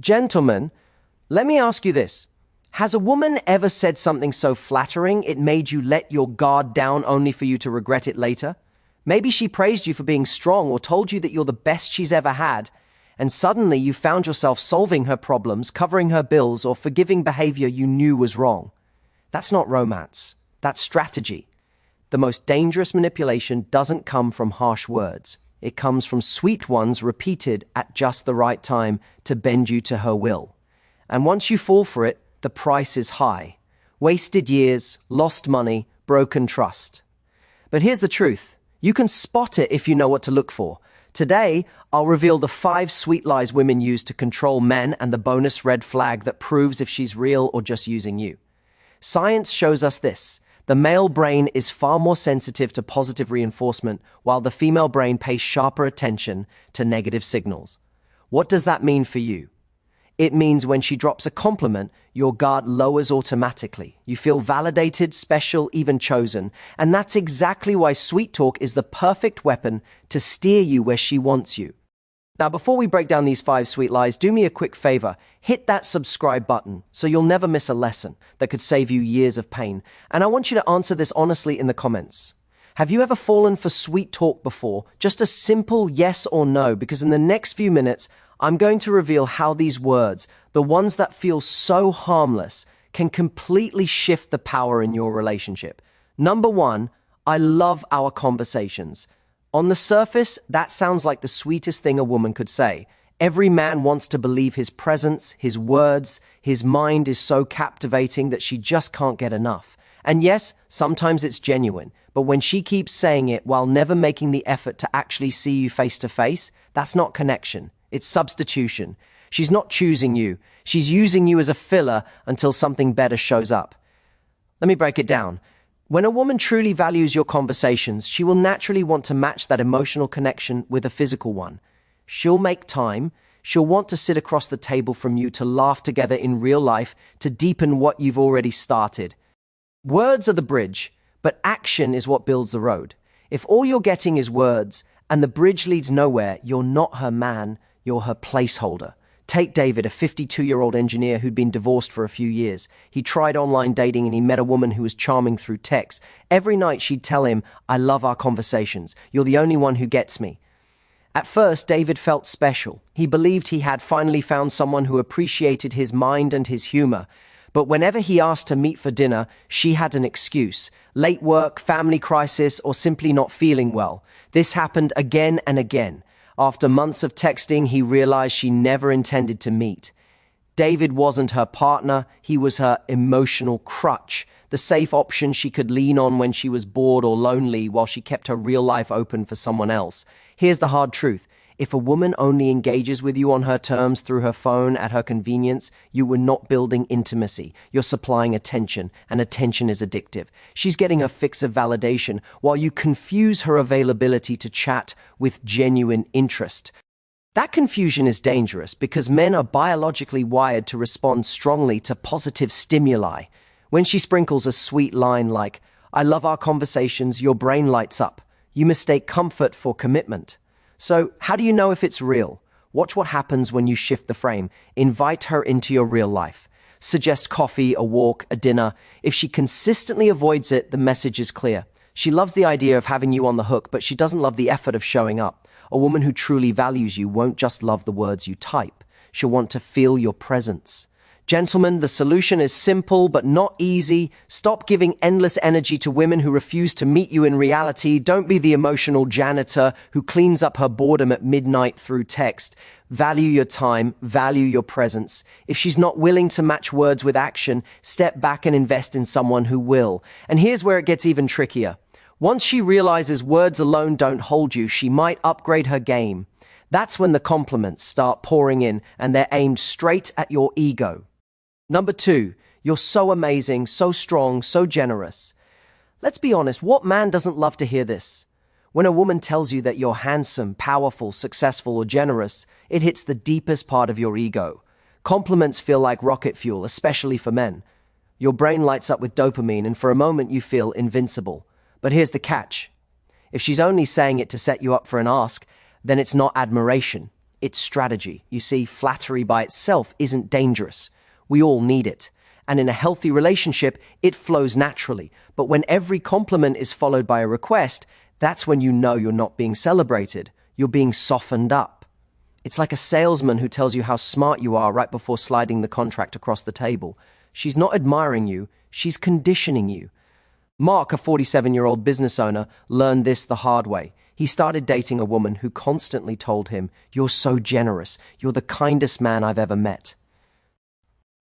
Gentlemen, let me ask you this. Has a woman ever said something so flattering it made you let your guard down only for you to regret it later? Maybe she praised you for being strong or told you that you're the best she's ever had, and suddenly you found yourself solving her problems, covering her bills, or forgiving behavior you knew was wrong. That's not romance. That's strategy. The most dangerous manipulation doesn't come from harsh words. It comes from sweet ones repeated at just the right time to bend you to her will. And once you fall for it, the price is high. Wasted years, lost money, broken trust. But here's the truth. You can spot it if you know what to look for. Today, I'll reveal the 5 sweet lies women use to control men and the bonus red flag that proves if she's real or just using you. Science shows us this. The male brain is far more sensitive to positive reinforcement, while the female brain pays sharper attention to negative signals. What does that mean for you? It means when she drops a compliment, your guard lowers automatically. You feel validated, special, even chosen. And that's exactly why sweet talk is the perfect weapon to steer you where she wants you. Now, before we break down these 5 sweet lies, do me a quick favor. Hit that subscribe button so you'll never miss a lesson that could save you years of pain. And I want you to answer this honestly in the comments. Have you ever fallen for sweet talk before? Just a simple yes or no, because in the next few minutes, I'm going to reveal how these words, the ones that feel so harmless, can completely shift the power in your relationship. Number 1, I love our conversations. On the surface, that sounds like the sweetest thing a woman could say. Every man wants to believe his presence, his words, his mind is so captivating that she just can't get enough. And yes, sometimes it's genuine, but when she keeps saying it while never making the effort to actually see you face to face, that's not connection. It's substitution. She's not choosing you. She's using you as a filler until something better shows up. Let me break it down. When a woman truly values your conversations, she will naturally want to match that emotional connection with a physical one. She'll make time. She'll want to sit across the table from you to laugh together in real life to deepen what you've already started. Words are the bridge, but action is what builds the road. If all you're getting is words and the bridge leads nowhere, you're not her man. You're her placeholder. Take David, a 52-year-old engineer who'd been divorced for a few years. He tried online dating and he met a woman who was charming through text. Every night she'd tell him, "I love our conversations. You're the only one who gets me." At first, David felt special. He believed he had finally found someone who appreciated his mind and his humor. But whenever he asked to meet for dinner, she had an excuse. Late work, family crisis, or simply not feeling well. This happened again and again. After months of texting, he realized she never intended to meet. David wasn't her partner, he was her emotional crutch, the safe option she could lean on when she was bored or lonely while she kept her real life open for someone else. Here's the hard truth. If a woman only engages with you on her terms through her phone at her convenience, you were not building intimacy. You're supplying attention, and attention is addictive. She's getting a fix of validation while you confuse her availability to chat with genuine interest. That confusion is dangerous because men are biologically wired to respond strongly to positive stimuli. When she sprinkles a sweet line like, "I love our conversations," your brain lights up. You mistake comfort for commitment. So, how do you know if it's real? Watch what happens when you shift the frame. Invite her into your real life. Suggest coffee, a walk, a dinner. If she consistently avoids it, the message is clear. She loves the idea of having you on the hook, but she doesn't love the effort of showing up. A woman who truly values you won't just love the words you type. She'll want to feel your presence. Gentlemen, the solution is simple but not easy. Stop giving endless energy to women who refuse to meet you in reality. Don't be the emotional janitor who cleans up her boredom at midnight through text. Value your time, value your presence. If she's not willing to match words with action, step back and invest in someone who will. And here's where it gets even trickier. Once she realizes words alone don't hold you, she might upgrade her game. That's when the compliments start pouring in and they're aimed straight at your ego. Number 2, you're so amazing, so strong, so generous. Let's be honest, what man doesn't love to hear this? When a woman tells you that you're handsome, powerful, successful, or generous, it hits the deepest part of your ego. Compliments feel like rocket fuel, especially for men. Your brain lights up with dopamine, and for a moment you feel invincible. But here's the catch. If she's only saying it to set you up for an ask, then it's not admiration. It's strategy. You see, flattery by itself isn't dangerous. We all need it. And in a healthy relationship, it flows naturally. But when every compliment is followed by a request, that's when you know you're not being celebrated. You're being softened up. It's like a salesman who tells you how smart you are right before sliding the contract across the table. She's not admiring you, she's conditioning you. Mark, a 47-year-old business owner, learned this the hard way. He started dating a woman who constantly told him, "You're so generous. You're the kindest man I've ever met."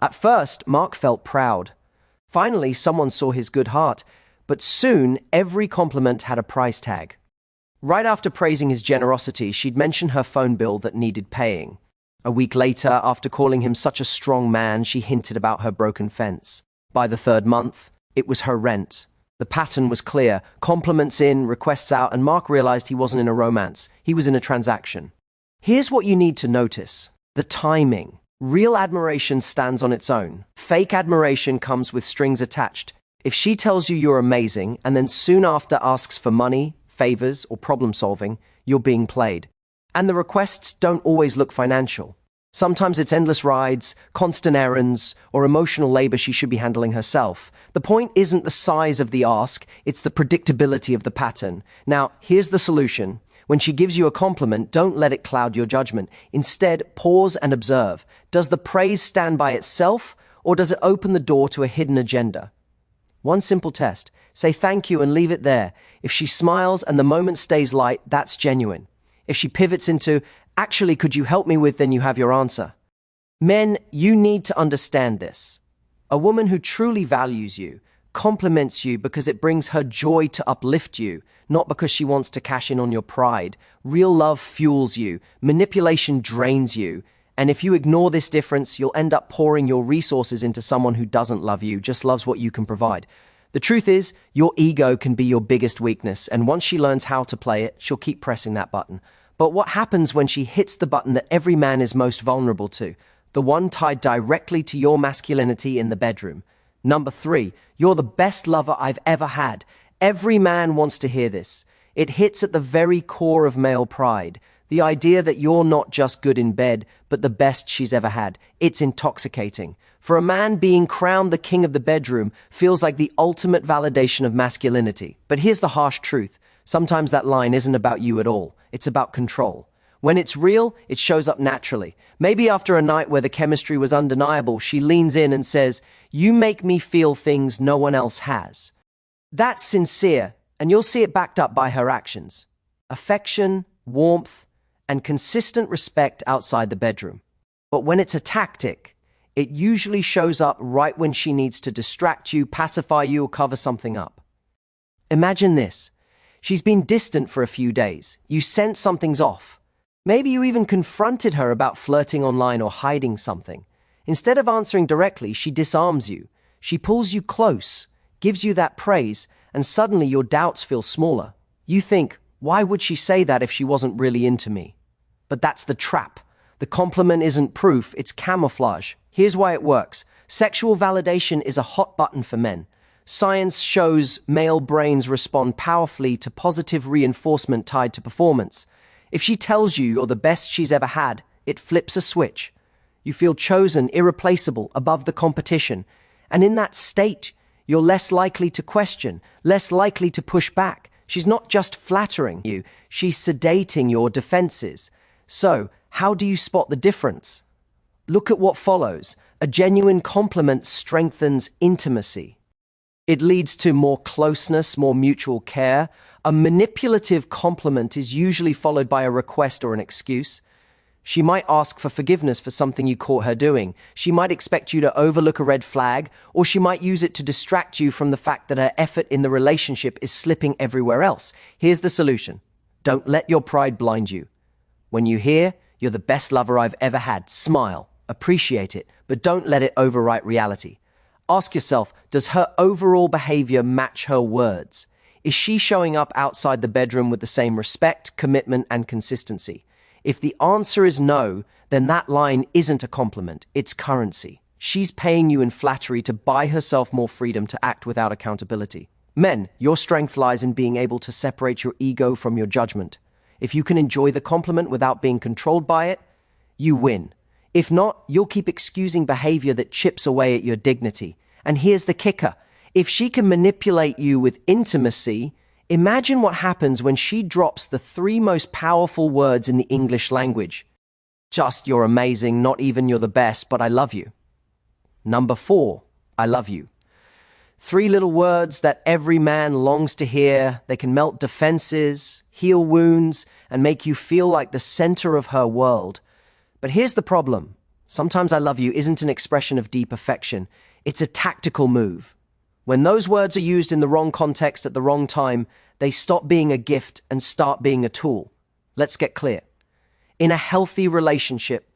At first, Mark felt proud. Finally, someone saw his good heart, but soon every compliment had a price tag. Right after praising his generosity, she'd mention her phone bill that needed paying. A week later, after calling him such a strong man, she hinted about her broken fence. By the third month, it was her rent. The pattern was clear. Compliments in, requests out, and Mark realized he wasn't in a romance. He was in a transaction. Here's what you need to notice: the timing. Real admiration stands on its own. Fake admiration comes with strings attached. If she tells you you're amazing and then soon after asks for money, favors, or problem solving, you're being played. And the requests don't always look financial. Sometimes it's endless rides, constant errands, or emotional labor she should be handling herself. The point isn't the size of the ask, it's the predictability of the pattern. Now, here's the solution. When she gives you a compliment, don't let it cloud your judgment. Instead, pause and observe. Does the praise stand by itself, or does it open the door to a hidden agenda? One simple test. Say thank you and leave it there. If she smiles and the moment stays light, that's genuine. If she pivots into, "Actually, could you help me with," then you have your answer. Men, you need to understand this. A woman who truly values you compliments you because it brings her joy to uplift you, not because she wants to cash in on your pride. Real love fuels you. Manipulation drains you. And if you ignore this difference, you'll end up pouring your resources into someone who doesn't love you, just loves what you can provide. The truth is, your ego can be your biggest weakness, and once she learns how to play it, she'll keep pressing that button. But what happens when she hits the button that every man is most vulnerable to? The one tied directly to your masculinity in the bedroom. Number 3, you're the best lover I've ever had. Every man wants to hear this. It hits at the very core of male pride. The idea that you're not just good in bed, but the best she's ever had. It's intoxicating. For a man, being crowned the king of the bedroom feels like the ultimate validation of masculinity. But here's the harsh truth. Sometimes that line isn't about you at all. It's about control. When it's real, it shows up naturally. Maybe after a night where the chemistry was undeniable, she leans in and says, "You make me feel things no one else has." That's sincere, and you'll see it backed up by her actions. Affection, warmth, and consistent respect outside the bedroom. But when it's a tactic, it usually shows up right when she needs to distract you, pacify you, or cover something up. Imagine this. She's been distant for a few days. You sense something's off. Maybe you even confronted her about flirting online or hiding something. Instead of answering directly, she disarms you. She pulls you close, gives you that praise, and suddenly your doubts feel smaller. You think, why would she say that if she wasn't really into me? But that's the trap. The compliment isn't proof, it's camouflage. Here's why it works. Sexual validation is a hot button for men. Science shows male brains respond powerfully to positive reinforcement tied to performance. If she tells you you're the best she's ever had, it flips a switch. You feel chosen, irreplaceable, above the competition. And in that state, you're less likely to question, less likely to push back. She's not just flattering you, she's sedating your defenses. So, how do you spot the difference? Look at what follows. A genuine compliment strengthens intimacy. It leads to more closeness, more mutual care. A manipulative compliment is usually followed by a request or an excuse. She might ask for forgiveness for something you caught her doing. She might expect you to overlook a red flag, or she might use it to distract you from the fact that her effort in the relationship is slipping everywhere else. Here's the solution. Don't let your pride blind you. When you hear, "You're the best lover I've ever had," smile, appreciate it, but don't let it overwrite reality. Ask yourself, does her overall behavior match her words? Is she showing up outside the bedroom with the same respect, commitment, and consistency? If the answer is no, then that line isn't a compliment, it's currency. She's paying you in flattery to buy herself more freedom to act without accountability. Men, your strength lies in being able to separate your ego from your judgment. If you can enjoy the compliment without being controlled by it, you win. If not, you'll keep excusing behavior that chips away at your dignity. And here's the kicker. If she can manipulate you with intimacy, imagine what happens when she drops the 3 most powerful words in the English language. Just, you're amazing, not even you're the best, but I love you. Number 4, I love you. 3 little words that every man longs to hear. They can melt defenses, heal wounds, and make you feel like the center of her world. But here's the problem. Sometimes I love you isn't an expression of deep affection. It's a tactical move. When those words are used in the wrong context at the wrong time, they stop being a gift and start being a tool. Let's get clear. In a healthy relationship,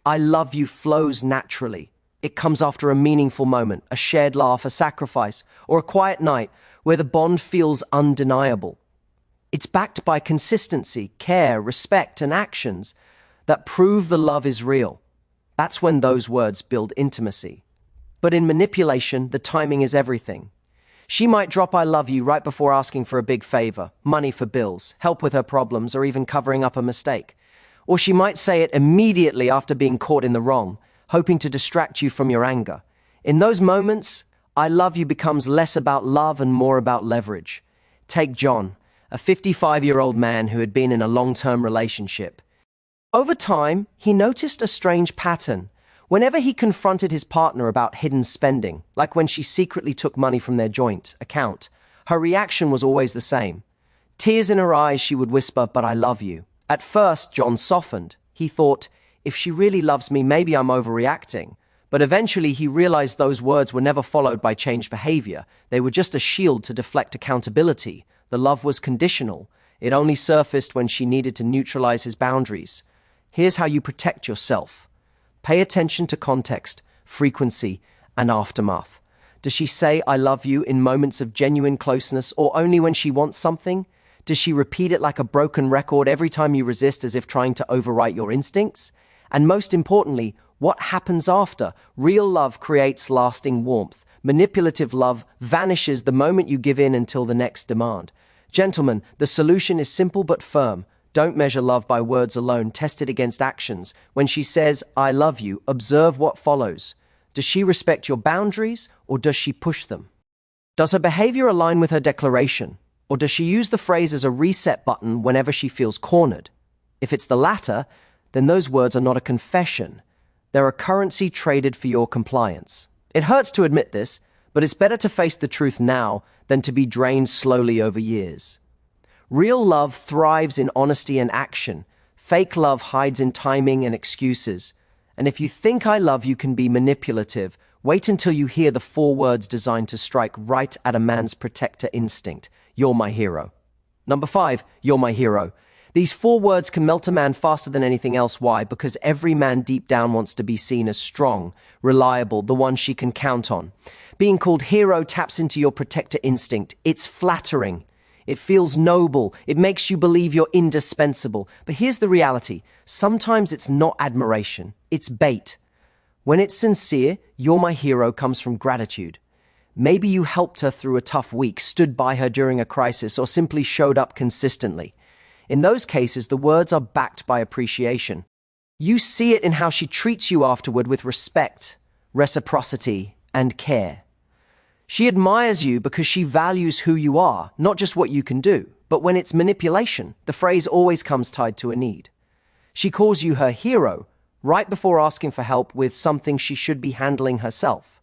I love you flows naturally. It comes after a meaningful moment, a shared laugh, a sacrifice, or a quiet night where the bond feels undeniable. It's backed by consistency, care, respect, and actions that prove the love is real. That's when those words build intimacy. But in manipulation, the timing is everything. She might drop I love you right before asking for a big favor, money for bills, help with her problems, or even covering up a mistake. Or she might say it immediately after being caught in the wrong, hoping to distract you from your anger. In those moments, I love you becomes less about love and more about leverage. Take John, a 55-year-old man who had been in a long-term relationship. Over time, he noticed a strange pattern. Whenever he confronted his partner about hidden spending, like when she secretly took money from their joint account, her reaction was always the same. Tears in her eyes, she would whisper, "But I love you." At first, John softened. He thought, if she really loves me, maybe I'm overreacting. But eventually he realized those words were never followed by changed behavior. They were just a shield to deflect accountability. The love was conditional. It only surfaced when she needed to neutralize his boundaries. Here's how you protect yourself. Pay attention to context, frequency, and aftermath. Does she say I love you in moments of genuine closeness or only when she wants something? Does she repeat it like a broken record every time you resist as if trying to overwrite your instincts? And most importantly, what happens after? Real love creates lasting warmth. Manipulative love vanishes the moment you give in until the next demand. Gentlemen, the solution is simple but firm. Don't measure love by words alone. Test it against actions. When she says, I love you, observe what follows. Does she respect your boundaries or does she push them? Does her behavior align with her declaration? Or does she use the phrase as a reset button whenever she feels cornered? If it's the latter, then those words are not a confession. They're a currency traded for your compliance. It hurts to admit this, but it's better to face the truth now than to be drained slowly over years. Real love thrives in honesty and action. Fake love hides in timing and excuses. And if you think I love you can be manipulative, wait until you hear the 4 words designed to strike right at a man's protector instinct. You're my hero. Number 5, you're my hero. These 4 words can melt a man faster than anything else. Why? Because every man deep down wants to be seen as strong, reliable, the one she can count on. Being called hero taps into your protector instinct. It's flattering. It feels noble. It makes you believe you're indispensable. But here's the reality. Sometimes it's not admiration. It's bait. When it's sincere, you're my hero comes from gratitude. Maybe you helped her through a tough week, stood by her during a crisis, or simply showed up consistently. In those cases, the words are backed by appreciation. You see it in how she treats you afterward with respect, reciprocity, and care. She admires you because she values who you are, not just what you can do. But when it's manipulation, the phrase always comes tied to a need. She calls you her hero right before asking for help with something she should be handling herself.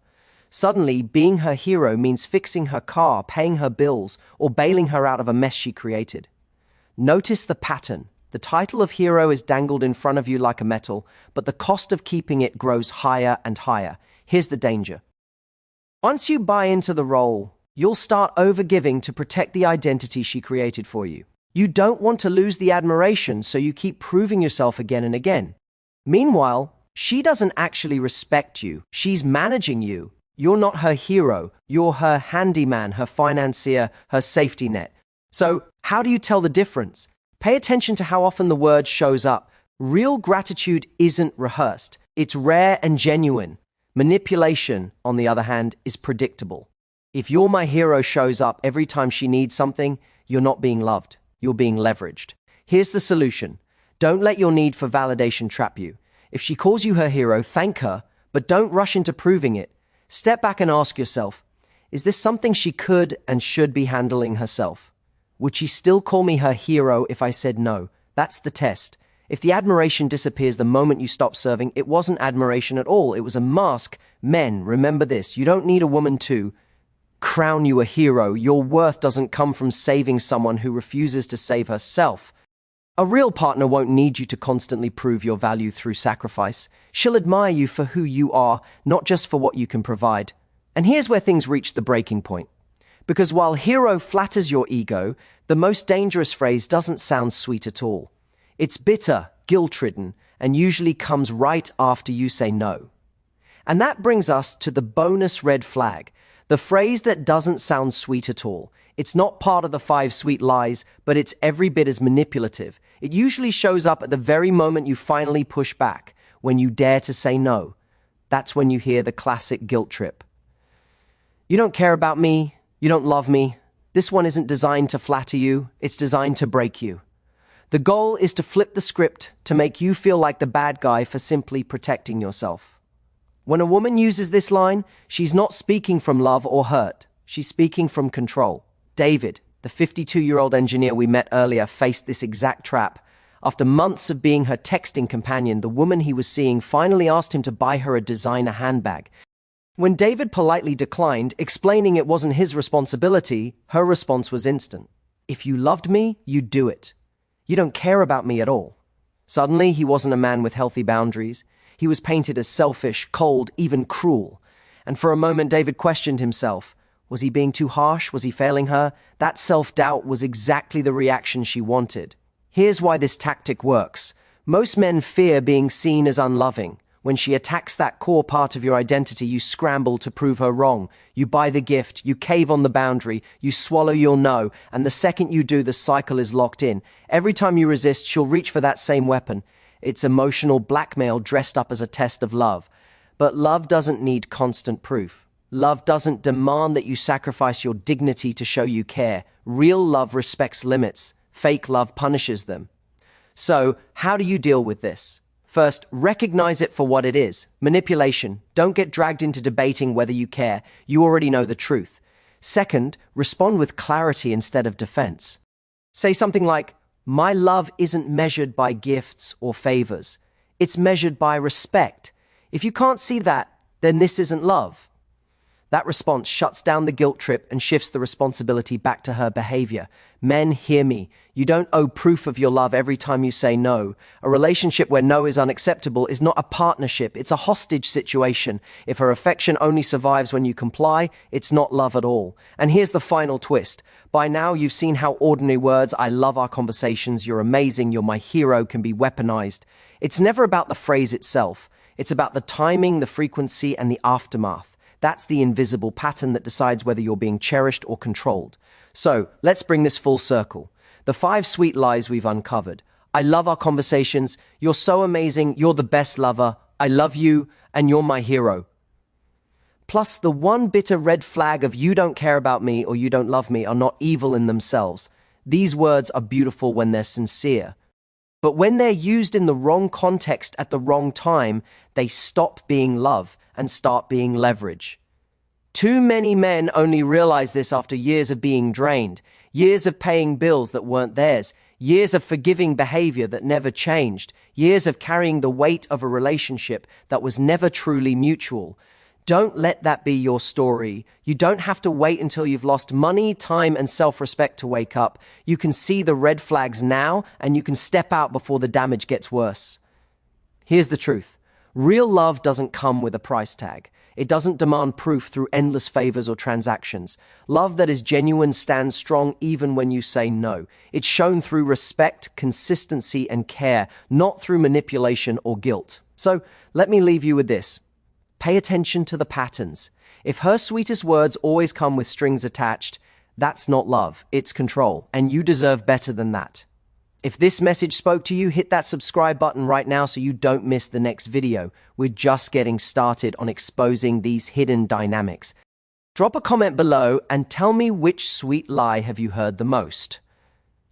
Suddenly, being her hero means fixing her car, paying her bills, or bailing her out of a mess she created. Notice the pattern. The title of hero is dangled in front of you like a medal, but the cost of keeping it grows higher and higher. Here's the danger. Once you buy into the role, you'll start overgiving to protect the identity she created for you. You don't want to lose the admiration, so you keep proving yourself again and again. Meanwhile, she doesn't actually respect you. She's managing you. You're not her hero. You're her handyman, her financier, her safety net. So, how do you tell the difference? Pay attention to how often the word shows up. Real gratitude isn't rehearsed. It's rare and genuine. Manipulation, on the other hand, is predictable. If you're my hero shows up every time she needs something, you're not being loved. You're being leveraged. Here's the solution. Don't let your need for validation trap you. If she calls you her hero, thank her, but don't rush into proving it. Step back and ask yourself, is this something she could and should be handling herself? Would she still call me her hero if I said no? That's the test. If the admiration disappears the moment you stop serving, it wasn't admiration at all. It was a mask. Men, remember this. You don't need a woman to crown you a hero. Your worth doesn't come from saving someone who refuses to save herself. A real partner won't need you to constantly prove your value through sacrifice. She'll admire you for who you are, not just for what you can provide. And here's where things reach the breaking point. Because while hero flatters your ego, the most dangerous phrase doesn't sound sweet at all. It's bitter, guilt-ridden, and usually comes right after you say no. And that brings us to the bonus red flag, the phrase that doesn't sound sweet at all. It's not part of the 5 sweet lies, but it's every bit as manipulative. It usually shows up at the very moment you finally push back, when you dare to say no. That's when you hear the classic guilt trip. You don't care about me. You don't love me. This one isn't designed to flatter you. It's designed to break you. The goal is to flip the script to make you feel like the bad guy for simply protecting yourself. When a woman uses this line, she's not speaking from love or hurt. She's speaking from control. David, the 52-year-old engineer we met earlier, faced this exact trap. After months of being her texting companion, the woman he was seeing finally asked him to buy her a designer handbag. When David politely declined, explaining it wasn't his responsibility, her response was instant. If you loved me, you'd do it. You don't care about me at all. Suddenly, he wasn't a man with healthy boundaries. He was painted as selfish, cold, even cruel. And for a moment, David questioned himself. Was he being too harsh? Was he failing her? That self-doubt was exactly the reaction she wanted. Here's why this tactic works. Most men fear being seen as unloving. When she attacks that core part of your identity, you scramble to prove her wrong. You buy the gift, you cave on the boundary, you swallow your no, and the second you do, the cycle is locked in. Every time you resist, she'll reach for that same weapon. It's emotional blackmail dressed up as a test of love. But love doesn't need constant proof. Love doesn't demand that you sacrifice your dignity to show you care. Real love respects limits. Fake love punishes them. So, how do you deal with this? First, recognize it for what it is. Manipulation. Don't get dragged into debating whether you care. You already know the truth. Second, respond with clarity instead of defense. Say something like, my love isn't measured by gifts or favors. It's measured by respect. If you can't see that, then this isn't love. That response shuts down the guilt trip and shifts the responsibility back to her behavior. Men, hear me. You don't owe proof of your love every time you say no. A relationship where no is unacceptable is not a partnership. It's a hostage situation. If her affection only survives when you comply, it's not love at all. And here's the final twist. By now, you've seen how ordinary words, I love our conversations, you're amazing, you're my hero, can be weaponized. It's never about the phrase itself. It's about the timing, the frequency, and the aftermath. That's the invisible pattern that decides whether you're being cherished or controlled. So, let's bring this full circle. The 5 sweet lies we've uncovered. I love our conversations. You're so amazing. You're the best lover. I love you, and you're my hero. Plus, the one bitter red flag of you don't care about me or you don't love me are not evil in themselves. These words are beautiful when they're sincere. But when they're used in the wrong context at the wrong time, they stop being love and start being leverage. Too many men only realize this after years of being drained, years of paying bills that weren't theirs, years of forgiving behavior that never changed, years of carrying the weight of a relationship that was never truly mutual. Don't let that be your story. You don't have to wait until you've lost money, time, and self-respect to wake up. You can see the red flags now, and you can step out before the damage gets worse. Here's the truth. Real love doesn't come with a price tag. It doesn't demand proof through endless favors or transactions. Love that is genuine stands strong even when you say no. It's shown through respect, consistency, and care, not through manipulation or guilt. So, let me leave you with this. Pay attention to the patterns. If her sweetest words always come with strings attached, that's not love, it's control, and you deserve better than that. If this message spoke to you, hit that subscribe button right now so you don't miss the next video. We're just getting started on exposing these hidden dynamics. Drop a comment below and tell me which sweet lie have you heard the most.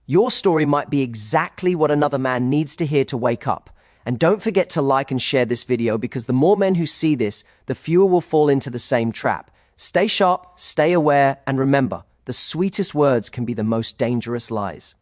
Your story might be exactly what another man needs to hear to wake up. And don't forget to like and share this video, because the more men who see this, the fewer will fall into the same trap. Stay sharp, stay aware, and remember, the sweetest words can be the most dangerous lies.